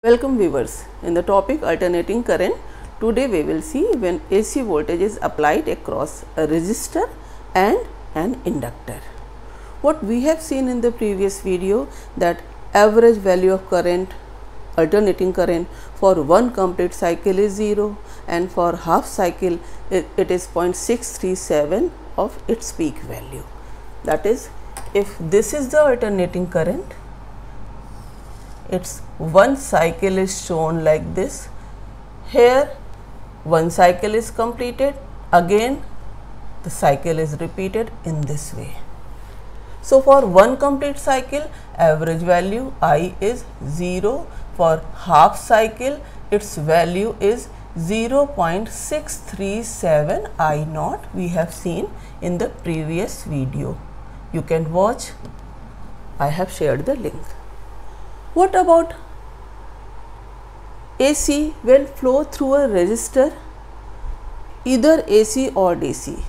Welcome viewers. In the topic alternating current, today we will see when AC voltage is applied across a resistor and an inductor. What we have seen in the previous video, that average value of current, alternating current for one complete cycle is 0 and for half cycle it is 0.637 of its peak value. That is, if this is the alternating current, its one cycle is shown like this. Here one cycle is completed, again the cycle is repeated in this way. So for one complete cycle, average value I is 0. For half cycle, its value is 0.637 I naught. We have seen in the previous video. You can watch. I have shared the link. What about AC when flow through a resistor, either AC or DC?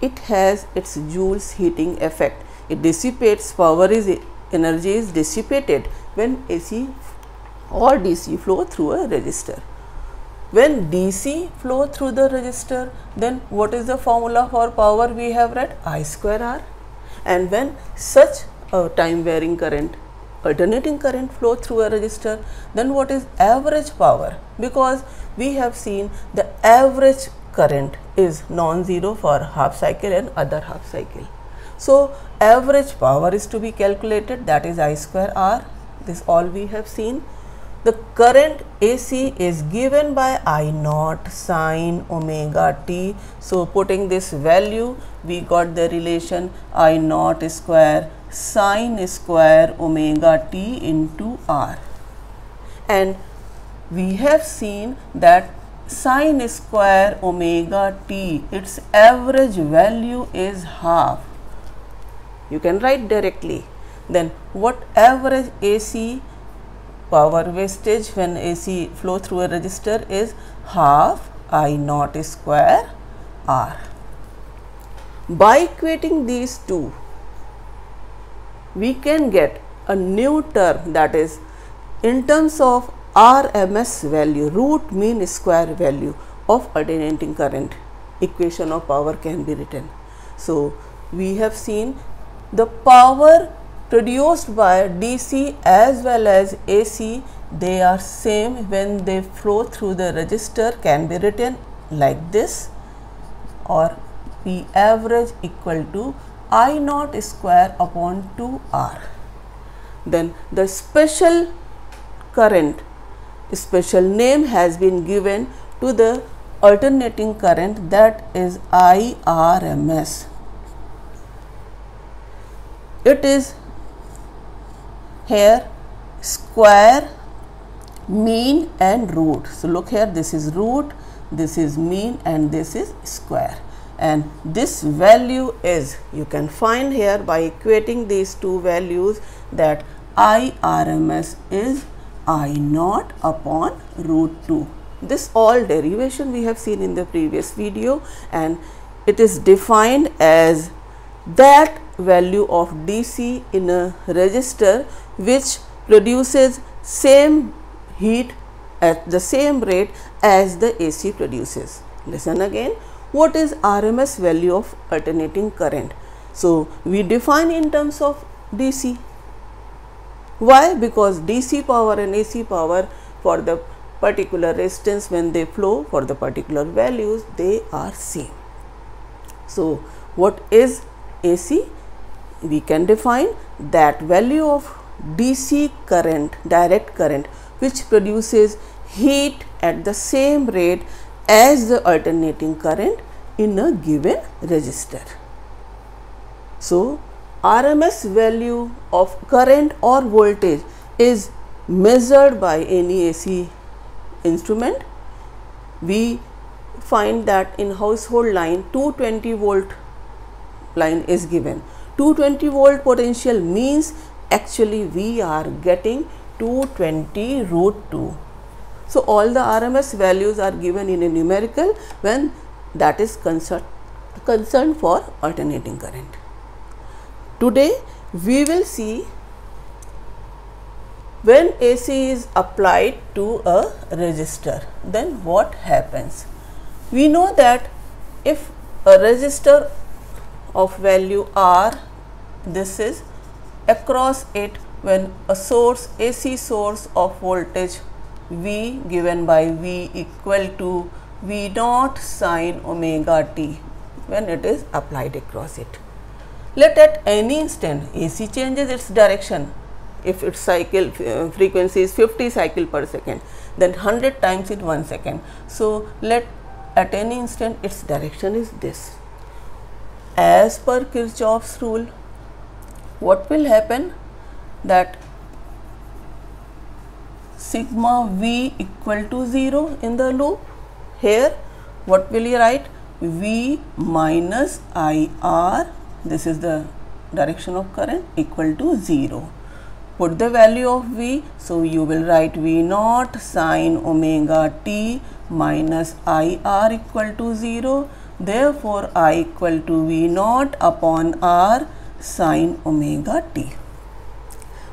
It has its Joule's heating effect. It dissipates, energy is dissipated when AC or DC flow through a resistor. When DC flow through the resistor, then what is the formula for power we have read? I square R. And when such a time varying current, alternating current flow through a resistor, then what is average power? Because we have seen the average current is non-zero for half cycle and other half cycle. So average power is to be calculated, that is I square R. This all we have seen. The current AC is given by I naught sine omega t. So putting this value, we got the relation I naught square sine square omega t into R. And we have seen that sine square omega t, its average value is half. You can write directly. Then what average AC power wastage when AC flow through a resistor is half I naught square R. By equating these two, we can get a new term, that is in terms of RMS value, root mean square value of alternating current, equation of power can be written. So we have seen the power produced by DC as well as AC, they are same when they flow through the resistor, can be written like this, or P average equal to I naught square upon 2R. Then the special current, special name has been given to the alternating current, that is IRMS. It is here square, mean and root. So look here, this is root, this is mean and this is square. And this value is, you can find here by equating these two values, that IRMS is I naught upon root 2. This all derivation we have seen in the previous video, and it is defined as that value of DC in a resistor which produces same heat at the same rate as the AC produces. Listen again. What is RMS value of alternating current? So we define in terms of DC. Why? Because DC power and AC power for the particular resistance, when they flow for the particular values, they are same. So what is AC? We can define that value of DC current, direct current, which produces heat at the same rate as the alternating current in a given resistor. So RMS value of current or voltage is measured by any AC instrument. We find that in household line 220 volt line is given. 220 volt potential means actually we are getting 220 root 2. So all the RMS values are given in a numerical when that is concerned for alternating current. Today we will see When AC is applied to a resistor, then what happens? We know that if a resistor of value R, this is across it, when a source, AC source of voltage V given by V equal to V naught sine omega t, when it is applied across it. Let at any instant AC changes its direction. If its cycle frequency is 50 cycle per second, then 100 times in 1 second. So let at any instant its direction is this. As per Kirchhoff's rule, what will happen? That sigma V equal to 0 in the loop. Here what will you write? V minus IR, this is the direction of current, equal to 0. Put the value of V, so you will write V naught sine omega t minus IR equal to 0. Therefore, I equal to V naught upon R sine omega t.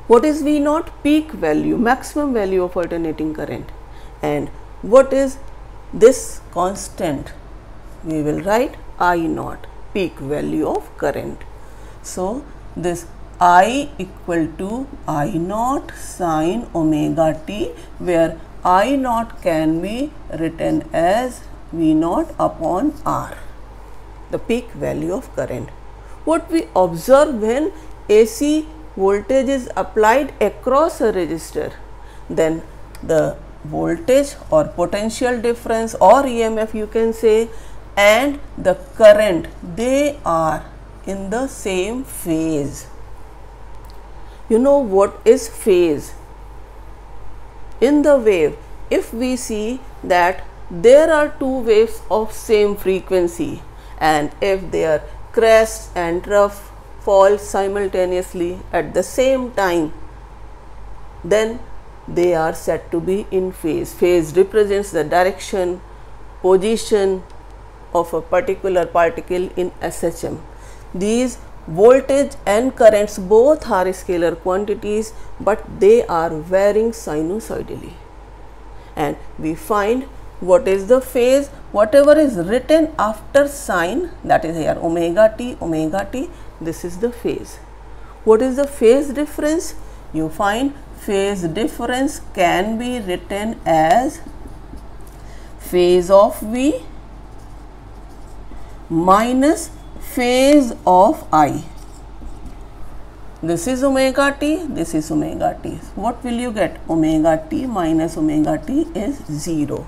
What is V naught? Peak value, maximum value of alternating current. And what is this constant? We will write I naught, peak value of current. So this I equal to I naught sine omega t, where I naught can be written as V naught upon R, the peak value of current. What we observe when AC voltage is applied across a resistor, then the voltage or potential difference or EMF you can say and the current, they are in the same phase. You know what is phase? In the wave, if we see that there are two waves of same frequency, and if their crest and trough fall simultaneously at the same time, then they are said to be in phase. Phase represents the direction, position of a particular particle in SHM. These voltage and currents both are scalar quantities, but they are varying sinusoidally. And we find what is the phase? Whatever is written after sine, that is here omega t, this is the phase. What is the phase difference? You find phase difference can be written as phase of V minus phase of I. This is omega t, this is omega t. What will you get? Omega t minus omega t is 0.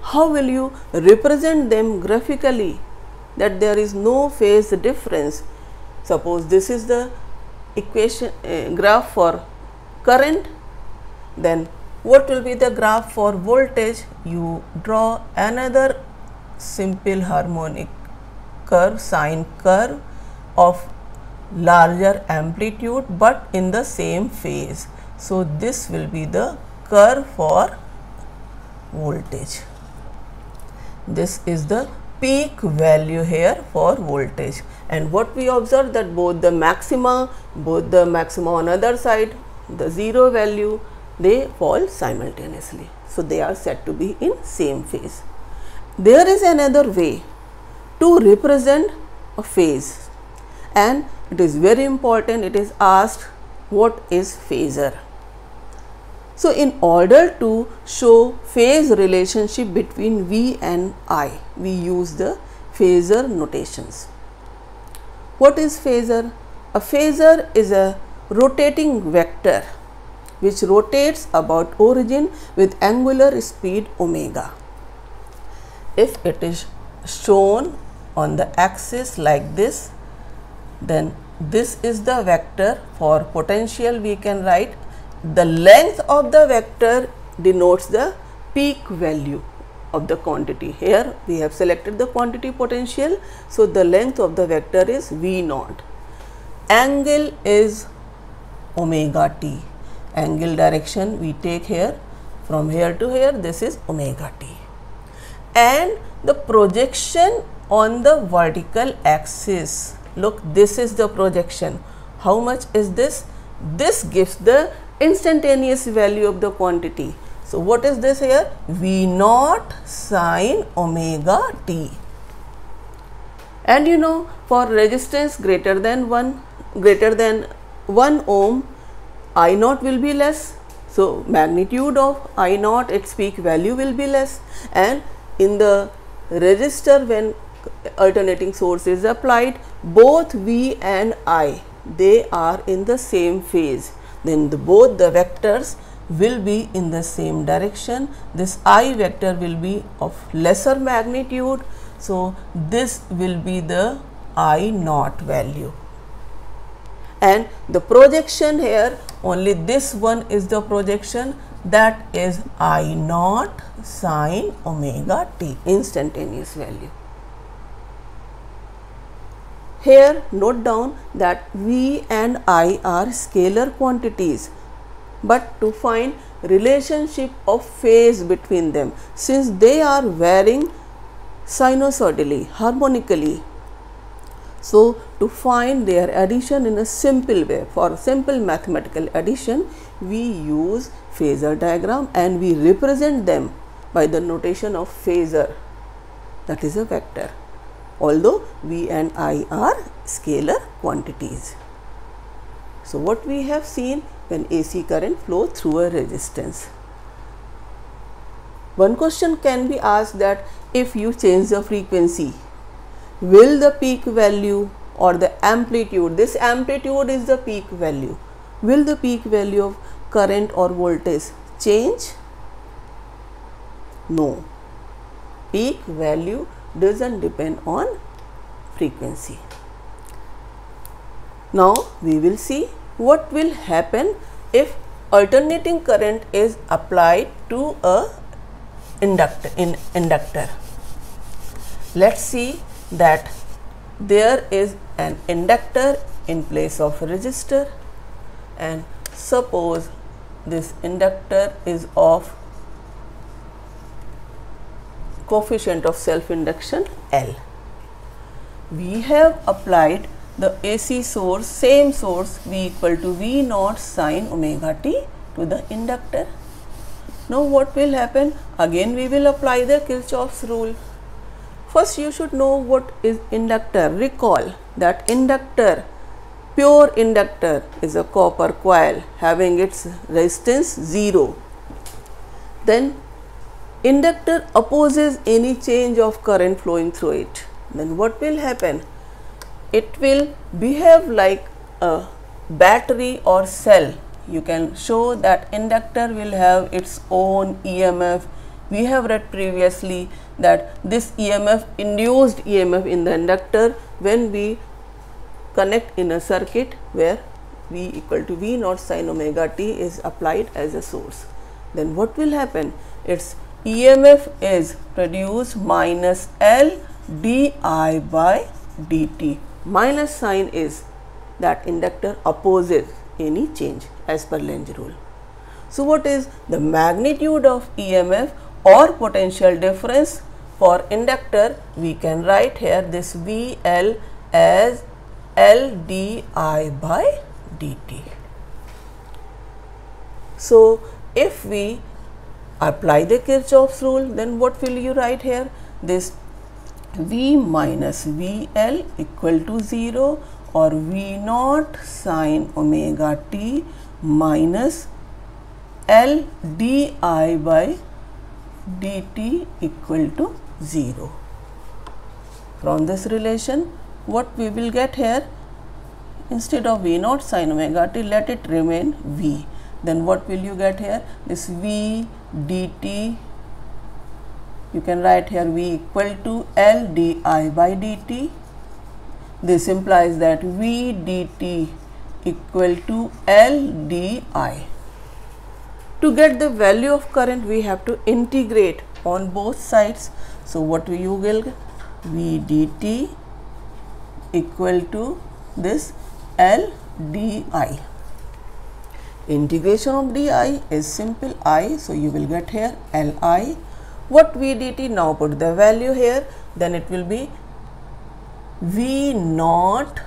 How will you represent them graphically that there is no phase difference? Suppose this is the equation graph for current, then what will be the graph for voltage? You draw another simple harmonic curve, sine curve of larger amplitude but in the same phase. So this will be the curve for voltage. This is the peak value here for voltage, and what we observe that both the maxima on other side, the zero value, they fall simultaneously. So they are said to be in same phase. There is another way to represent a phase, and it is very important. It is asked what is phasor. So in order to show phase relationship between V and I, we use the phasor notations. What is phasor? A phasor is a rotating vector which rotates about origin with angular speed omega. If it is shown on the axis like this, then this is the vector. For potential we can write the length of the vector denotes the peak value of the quantity. Here we have selected the quantity potential, so the length of the vector is V naught. Angle is omega t. Angle direction we take here, from here to here, this is omega t. And the projection on the vertical axis, look, this is the projection. How much is this? This gives the instantaneous value of the quantity. So what is this here? V naught sine omega t. And you know, for resistance greater than 1 ohm, I naught will be less. So magnitude of I naught, its peak value will be less, and in the resistor when alternating source is applied, both V and I, they are in the same phase. Then both the vectors will be in the same direction. This I vector will be of lesser magnitude. So this will be the I naught value. And the projection here, only this one is the projection, that is I naught sine omega t, instantaneous value. Here note down that V and I are scalar quantities, but to find relationship of phase between them, since they are varying sinusoidally, harmonically, so to find their addition in a simple way, for simple mathematical addition, we use phasor diagram and we represent them by the notation of phasor, that is a vector, although V and I are scalar quantities. So what we have seen when AC current flow through a resistance. One question can be asked that if you change the frequency, will the peak value or the amplitude, this amplitude is the peak value, will the peak value of current or voltage change? No, peak value doesn't depend on frequency. Now we will see what will happen if alternating current is applied to a inductor. Let's see that there is an inductor in place of resistor, and suppose this inductor is of coefficient of self induction L. We have applied the AC source, same source, V equal to V naught sine omega t to the inductor. Now what will happen? Again we will apply the Kirchhoff's rule. First you should know what is inductor. Recall that inductor, pure inductor, is a copper coil having its resistance 0. Then inductor opposes any change of current flowing through it. Then what will happen? It will behave like a battery or cell. You can show that inductor will have its own EMF. We have read previously that this EMF, induced EMF in the inductor, when we connect in a circuit where V equal to V naught sine omega t is applied as a source, then what will happen? Its EMF is produced minus L di by dt. Minus sign is that inductor opposes any change as per Lenz rule. So what is the magnitude of EMF or potential difference for inductor? We can write here this VL as L di by dt. So if we apply the Kirchhoff's rule, then what will you write here? This V minus VL equal to 0, or V naught sine omega t minus L di by dt equal to 0. From this relation, what we will get here? Instead of V naught sine omega t, let it remain V. Then what will you get here? This V dt, you can write here V equal to L di by dt. This implies that V dt equal to L di. To get the value of current, we have to integrate on both sides. So what you will get? V dt equal to this L di. Integration of di is simple I, so you will get here Li. What V dt? Now put the value here, then it will be V naught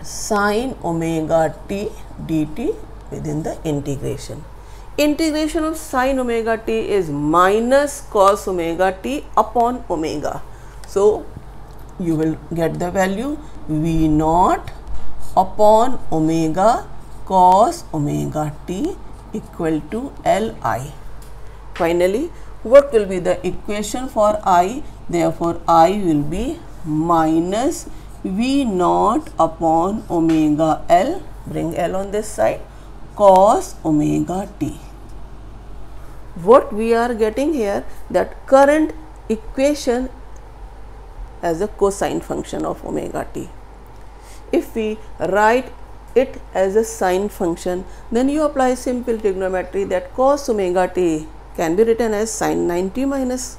sine omega t dt within the integration. Integration of sin omega t is minus cos omega t upon omega. So, you will get the value V naught upon omega cos omega t equal to Li. Finally, what will be the equation for I? Therefore, I will be minus V naught upon omega L, bring L on this side, cos omega t. What we are getting here, that current equation as a cosine function of omega t. If we write it as a sine function, then you apply simple trigonometry that cos omega t can be written as sin 90 minus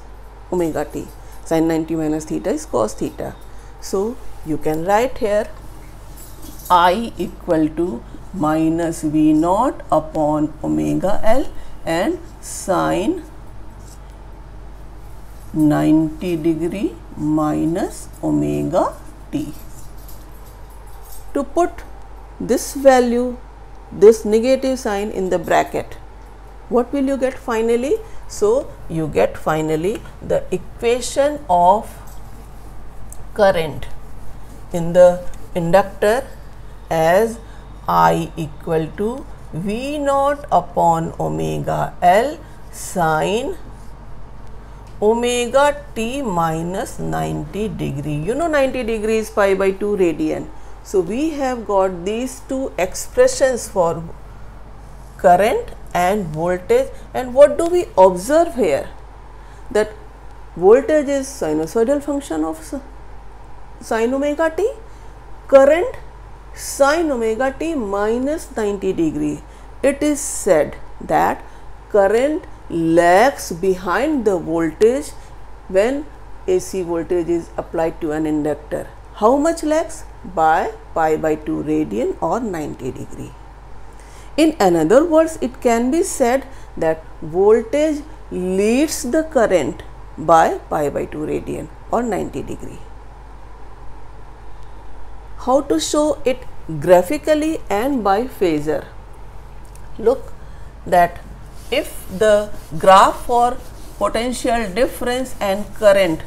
omega t. Sin 90 minus theta is cos theta. So, you can write here I equal to minus V naught upon omega L and sin 90 degree minus omega t. To put this value, this negative sign in the bracket, what will you get finally? So, you get finally the equation of current in the inductor as I equal to V naught upon omega L sin omega t minus 90 degree. You know 90 degree is pi by 2 radian. So, we have got these two expressions for current and voltage, and what do we observe here? That voltage is sinusoidal function of sin omega t, current sin omega t minus 90 degree. It is said that current lags behind the voltage when AC voltage is applied to an inductor. How much lags? By pi by 2 radian or 90 degree. In another words, it can be said that voltage leads the current by pi by 2 radian or 90 degree. How to show it graphically and by phasor? Look that if the graph for potential difference and current,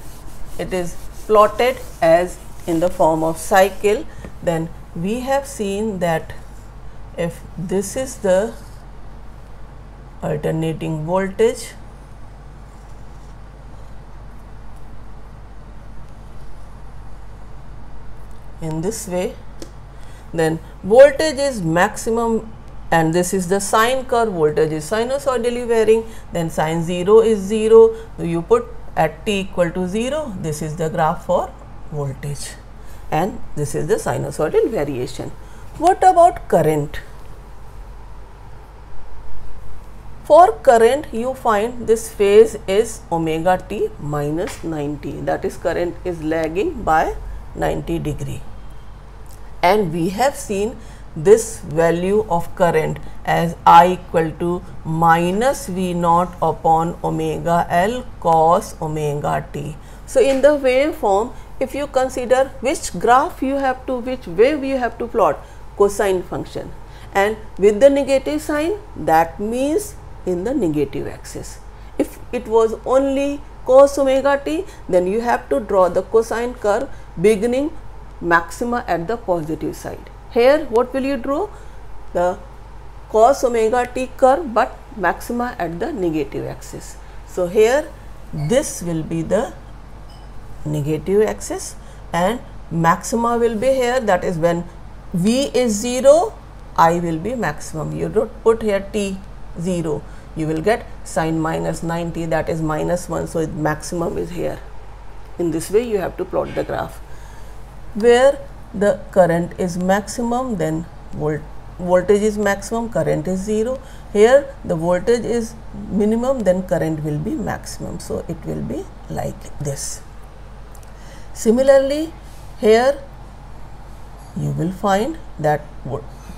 it is plotted as in the form of cycle, then we have seen that if this is the alternating voltage, in this way, then voltage is maximum, and this is the sine curve, voltage is sinusoidally varying, then sin 0 is 0, so you put at t equal to 0, this is the graph for voltage and this is the sinusoidal variation. What about current? For current, you find this phase is omega t minus 90, that is current is lagging by 90 degree. And we have seen this value of current as I equal to minus V naught upon omega L cos omega t. So, in the waveform, if you consider which graph you have to, which wave you have to plot, cosine function, and with the negative sign, that means in the negative axis. If it was only cos omega t, then you have to draw the cosine curve beginning maxima at the positive side. Here what will you draw? The cos omega t curve, but maxima at the negative axis. So, here this will be the negative axis and maxima will be here, that is when V is 0, I will be maximum. You don't put here t 0, you will get sin minus 90, that is minus 1, so maximum is here. In this way you have to plot the graph. Where the current is maximum, then voltage is maximum, current is 0. Here the voltage is minimum, then current will be maximum. So, it will be like this. Similarly, here you will find that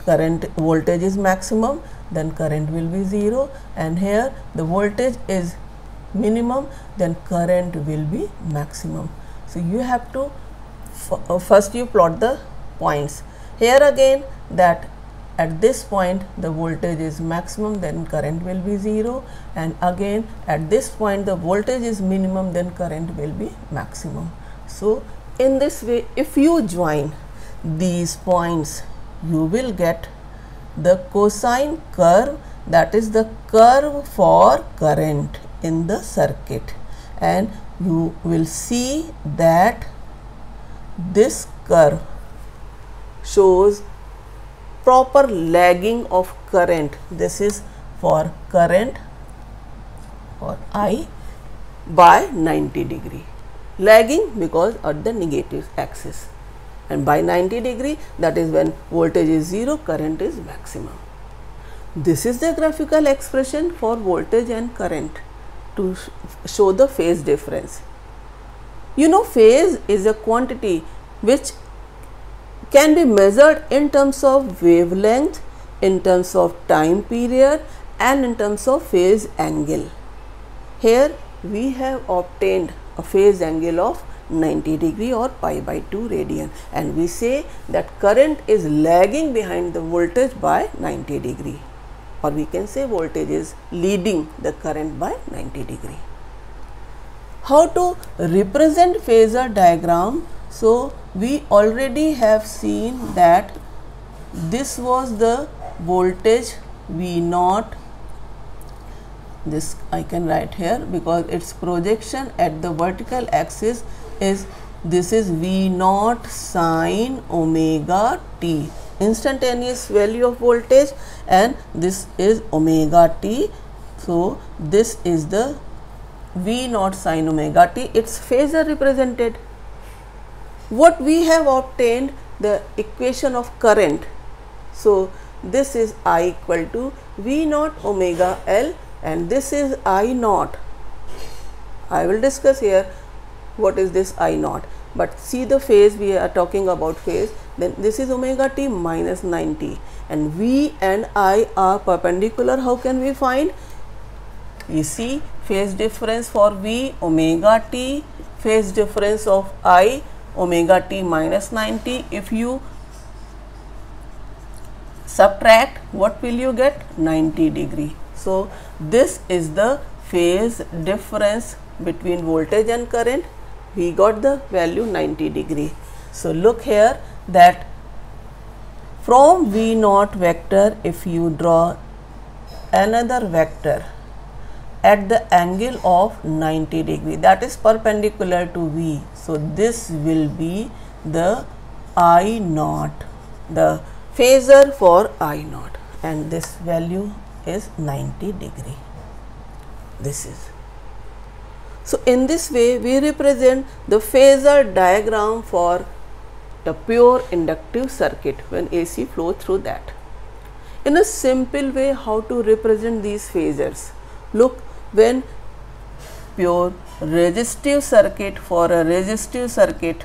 current voltage is maximum, then current will be 0, and here the voltage is minimum, then current will be maximum. So, you have to first you plot the points. Here again that at this point the voltage is maximum, then current will be 0, and again at this point the voltage is minimum, then current will be maximum. So in this way, if you join these points, you will get the cosine curve, that is the curve for current in the circuit, and you will see that this curve shows proper lagging of current. This is for current or I by 90 degree, lagging because at the negative axis, and by 90 degree, that is when voltage is 0, current is maximum. This is the graphical expression for voltage and current to show the phase difference. You know, phase is a quantity which can be measured in terms of wavelength, in terms of time period, and in terms of phase angle. Here we have obtained a phase angle of 90 degree or pi by 2 radian, and we say that current is lagging behind the voltage by 90 degree, or we can say voltage is leading the current by 90 degree. How to represent phasor diagram? So we already have seen that this was the voltage V0. This I can write here because its projection at the vertical axis is, this is V0 sine omega t, instantaneous value of voltage, and this is omega t. So this is the V0 sine omega t, its phasor represented. What we have obtained, the equation of current. So this is I equal to V0 omega L, and this is I naught. I will discuss here what is this I naught, but see the phase, we are talking about phase. Then this is omega t minus 90, and V and I are perpendicular. How can we find? You see phase difference for V omega t, phase difference of I omega t minus 90. If you subtract, what will you get? 90 degree. So this is the phase difference between voltage and current. We got the value 90 degree. So look here that from V0 vector, if you draw another vector at the angle of 90 degree, that is perpendicular to V. So this will be the I naught, the phasor for I naught, and this value is 90 degree. This is. So in this way we represent the phasor diagram for the pure inductive circuit when AC flow through that. In a simple way, how to represent these phasors? Look, when pure resistive circuit, for a resistive circuit,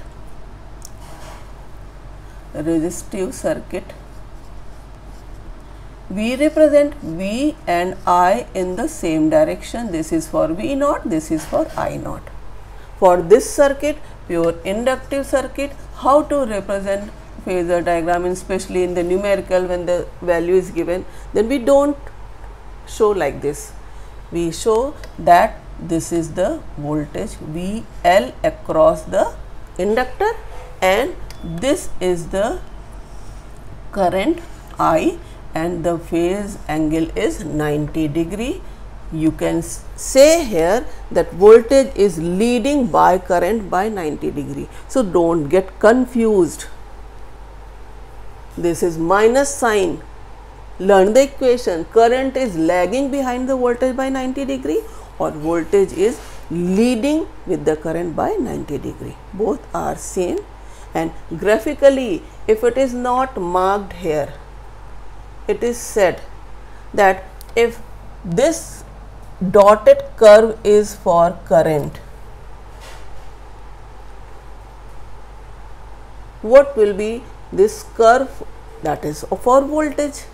we represent V and I in the same direction. This is for V0, this is for I naught. For this circuit, pure inductive circuit, how to represent phasor diagram, especially in the numerical when the value is given, then we don't show like this. We show that this is the voltage VL across the inductor, and this is the current I, and the phase angle is 90 degree. You can say here that voltage is leading by current by 90 degree. So don't get confused. This is minus sign. Learn the equation. Current is lagging behind the voltage by 90 degree, or voltage is leading with the current by 90 degree. Both are same, and graphically if it is not marked here, it is said that if this dotted curve is for current, what will be this curve? That is for voltage.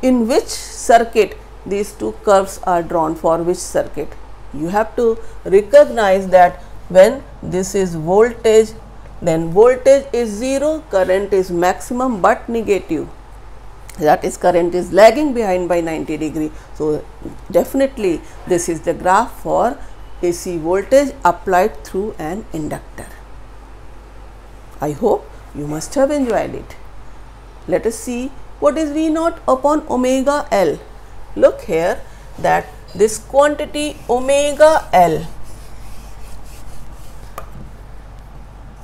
In which circuit these two curves are drawn, for which circuit? You have to recognize that when this is voltage, then voltage is 0, current is maximum but negative. that is current is lagging behind by 90 degree. So definitely this is the graph for AC voltage applied through an inductor. I hope you must have enjoyed it. Let us see what is V naught upon omega L. Look here that this quantity omega L,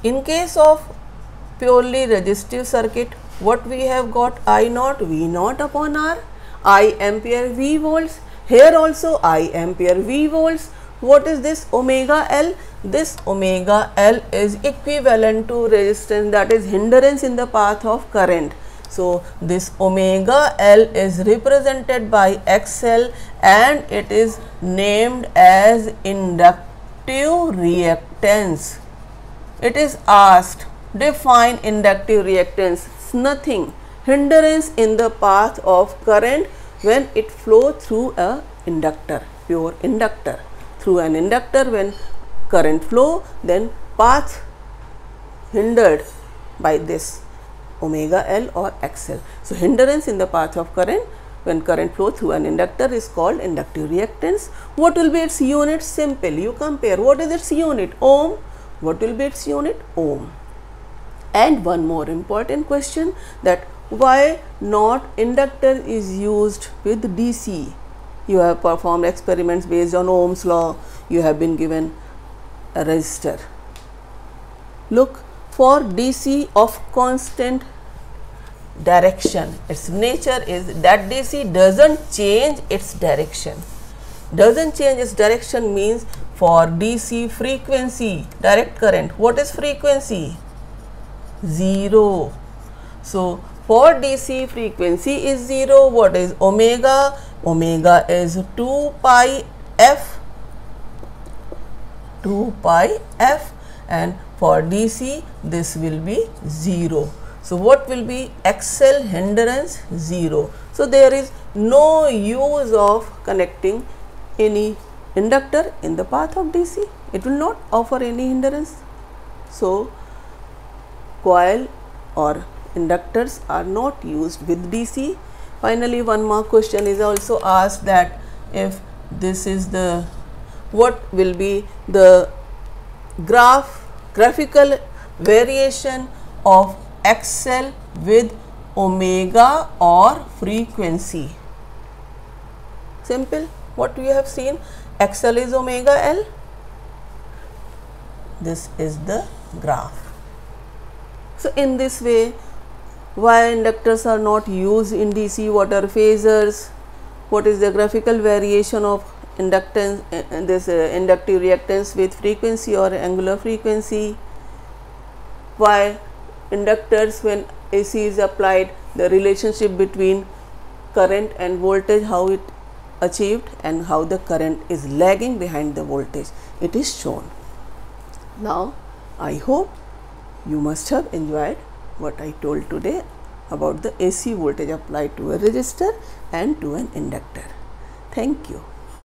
in case of purely resistive circuit, what we have got? I naught V naught upon R, I ampere V volts. Here also I ampere V volts. What is this omega L? This omega L is equivalent to resistance, that is hindrance in the path of current. So this omega L is represented by XL and it is named as inductive reactance. It is asked, define inductive reactance. Nothing, hindrance in the path of current when it flows through a inductor, pure inductor. Through an inductor, when current flow, then path hindered by this omega L or XL. So hindrance in the path of current when current flow through an inductor is called inductive reactance. What will be its unit? Simple, you compare. What is its unit? Ohm. What will be its unit? Ohm. And one more important question, that why not inductor is used with DC? You have performed experiments based on Ohm's law. You have been given a resistor. Look, for DC of constant direction, its nature is that DC doesn't change its direction. Doesn't change its direction means for DC frequency, direct current, what is frequency? 0. So for DC frequency is 0. What is omega? Omega is 2 pi f, 2 pi f, and for DC this will be 0. So what will be XL hindrance? 0. So there is no use of connecting any inductor in the path of DC. It will not offer any hindrance. So coil or inductors are not used with DC. Finally, one more question is also asked, that if this is the, what will be the graphical variation of XL with omega or frequency? Simple, what we have seen, XL is omega L. This is the graph. So in this way, why inductors are not used in DC? What are phasors? What is the graphical variation of inductance, inductive reactance with frequency or angular frequency? Why inductors, when AC is applied, the relationship between current and voltage, how it achieved, and how the current is lagging behind the voltage, it is shown. Now I hope you must have enjoyed what I told today about the AC voltage applied to a resistor and to an inductor. Thank you.